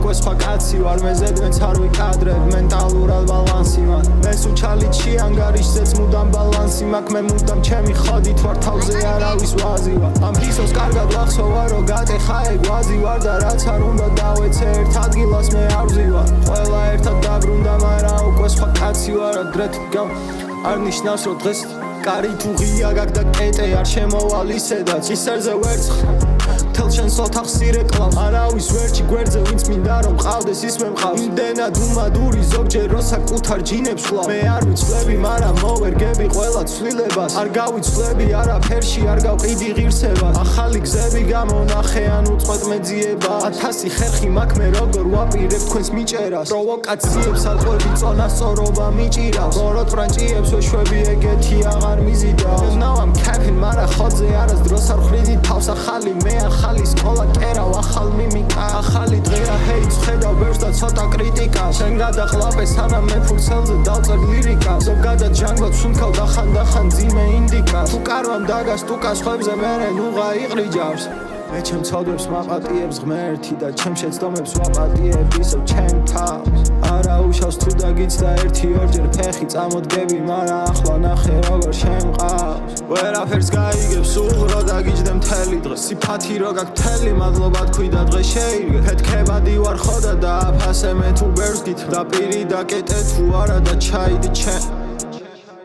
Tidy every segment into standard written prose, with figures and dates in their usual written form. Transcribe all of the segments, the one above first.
უკვე სხვა კაცი ვარ მე ზედმეც არ ვიკადრებ მენტალურად ბალანსი მან მე სუჩალიჩი ანგარიშზეც მუდამ ბალანსი მაქვს მე მუდამ ჩემი ხოდით ვარ თავზე არავის ვაზი ვარ ამ ფისოს კარგად ვახსოვა რომ გატეხა ეგ ვაზი ვარ და რაც არ უნდა დავეცე ერთ ადგილას მე არ ვზივარ ყველა ერთად დაბრუნდა მაგრამ უკვე სხვა კაცი ვარ ადრეთ არ ნიშნავს რომ დღეს კარი თუ ღია გაქვს და კეტე არ შემოვალ ისედაც ისერზე ვერცხლ მთელ შენს ოთახს ირეკლავ არავის ვერჩი გვერდზე ვინც მინდა რომ ყავდეს ის მე მყავს იმდენად უმადური ზოგჯერ როცა კუთხარ ჯინებს ვხლავ მე არ ვიცვლები მაგრამ მოვერგები ყველა ცვლილებას არ გავიცვლები არაფერში არ გავყიდი ღირსებას ახალი გზები გამონახე ან უწყვეტ მეძიება 1000 ხერხი მაქვს მე როგორ ვაპირებ თქვენს მიჭერას პროვოკაციებს ალყვები წონა სწორობა მიჭირავს ბოროტ ფრანჭიებს ვეშვები ეგეთი აღარ მიზიდავს now I'm capping მარა ხოძე არასდროს არ ხვრიდი თავს ახალი მე ახალი სკოლა კერავ ახალ მიმიკა ახალი დღეა ჰეიტს ხედავ ბევრს და ცოტა კრიტიკას შენ გადაყლაპე სანამ მე ფურცელზე დავწერ ლირიკას ზოგადად ჟანგბად სუნთქავ დახან ძიმე ინდიკას თუ კარვამ დაგას ტუკას ხვებზე მერე ნუღა იყრიჯავს მე ჩემ ცოდვებს მაპატიებს ღმერთი და ჩემ შეცდომებს ვაპატიებ ისევ ჩემ თავს არა უშავს თუ დაგიცდა ერთი ორჯერ ფეხი წამოდგები მაგრამ ახლა ნახე როგორ შემყავს ვერაფერს გაიგებს სულ რო დაგიჯდე მთელი დღე სიფათი რო გაქვს მთელი მადლობა თქვი და დღე შეირგე ფეთქებადი ვარ ხოდა და აფასე მე თუ ბევრს გითხრ და პირი დაკეტე თუ არა და ჩაიდი ჩემ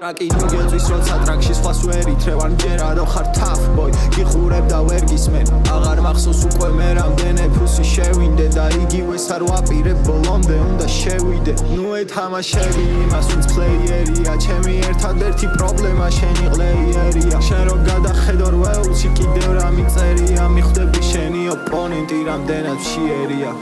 რაკი მიგეწვის როცა ტრაქში სხვას ვერ ითრევ ან ჯერა რო ხარ tough boy გიხურებ და ვერ გისმენ აღარ მახსოვს უკვე მე რამდენი ფუსი შევინდე და იგივეს არ ვაპირებ ბოლომდე უნდა შევიდე ნუ ეთამაშები იმას ვინც პლეიერია ჩემი ერთადერთი პრობლემა შენი ყლეიერია შენ რო გადახედო რვეულში კიდევ რა მიწერია მიხვდები შენი ოპონენტი რამდენად მშიერია